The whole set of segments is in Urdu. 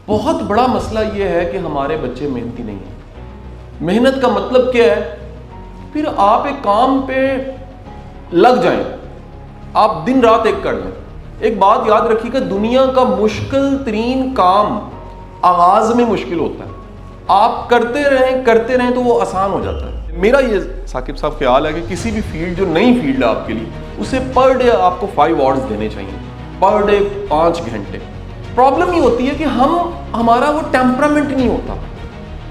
بہت بڑا مسئلہ یہ ہے کہ ہمارے بچے محنتی نہیں ہیں۔ محنت کا مطلب کیا ہے؟ پھر آپ ایک کام پہ لگ جائیں، آپ دن رات ایک کر لیں۔ ایک بات یاد رکھیے کہ دنیا کا مشکل ترین کام آغاز میں مشکل ہوتا ہے، آپ کرتے رہیں تو وہ آسان ہو جاتا ہے۔ میرا یہ ثاقب صاحب خیال ہے کہ کسی بھی فیلڈ جو نئی فیلڈ ہے آپ کے لیے، اسے پر ڈے آپ کو 5 آورز دینے چاہیے، پر ڈے 5 گھنٹے۔ پرابلم یہ ہوتی ہے کہ ہمارا وہ ٹیمپرامنٹ نہیں ہوتا،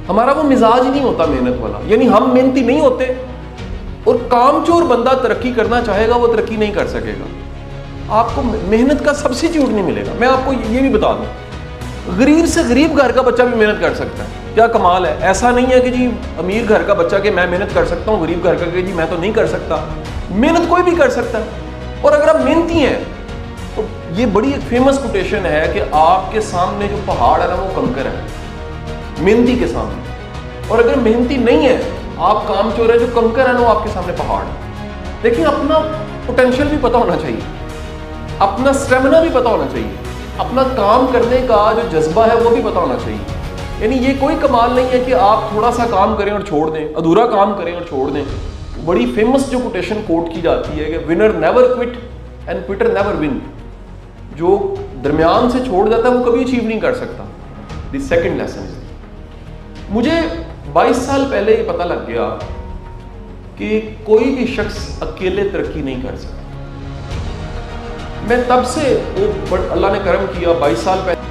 ہمارا وہ مزاج نہیں ہوتا محنت والا، یعنی ہم محنتی نہیں ہوتے، اور کام چور بندہ ترقی کرنا چاہے گا وہ ترقی نہیں کر سکے گا، آپ کو محنت کا سبسٹیٹیوٹ نہیں ملے گا۔ میں آپ کو یہ بھی بتا دوں، غریب سے غریب گھر کا بچہ بھی محنت کر سکتا ہے، کیا کمال ہے۔ ایسا نہیں ہے کہ جی امیر گھر کا بچہ کہ میں محنت کر سکتا ہوں، غریب گھر کا کہ جی میں تو نہیں کر سکتا۔ محنت کوئی بھی کر سکتا ہے، اور اگر آپ محنتی ہیں تو یہ بڑی ایک فیمس کوٹیشن ہے کہ آپ کے سامنے جو پہاڑ ہے نا وہ کنکر ہے محنتی کے سامنے، اور اگر محنتی نہیں ہے، آپ کام چور ہے، جو کنکر ہے نا وہ آپ کے سامنے پہاڑ ہے۔ لیکن اپنا پوٹینشیل بھی پتہ ہونا چاہیے، اپنا اسٹیمنا بھی پتہ ہونا چاہیے، اپنا کام کرنے کا جو جذبہ ہے وہ بھی پتہ ہونا چاہیے۔ یعنی یہ کوئی کمال نہیں ہے کہ آپ تھوڑا سا کام کریں اور چھوڑ دیں، ادھورا کام کریں اور چھوڑ دیں۔ بڑی فیمس جو کوٹیشن کوٹ کی جاتی ہے کہ winner never quit and quitter never win, جو درمیان سے چھوڑ جاتا ہے وہ کبھی اچیو نہیں کر سکتا۔ دی سیکنڈ لیسن، مجھے 22 سال پہلے یہ پتہ لگ گیا کہ کوئی بھی شخص اکیلے ترقی نہیں کر سکتا۔ میں تب سے اللہ نے کرم کیا 22 سال پہلے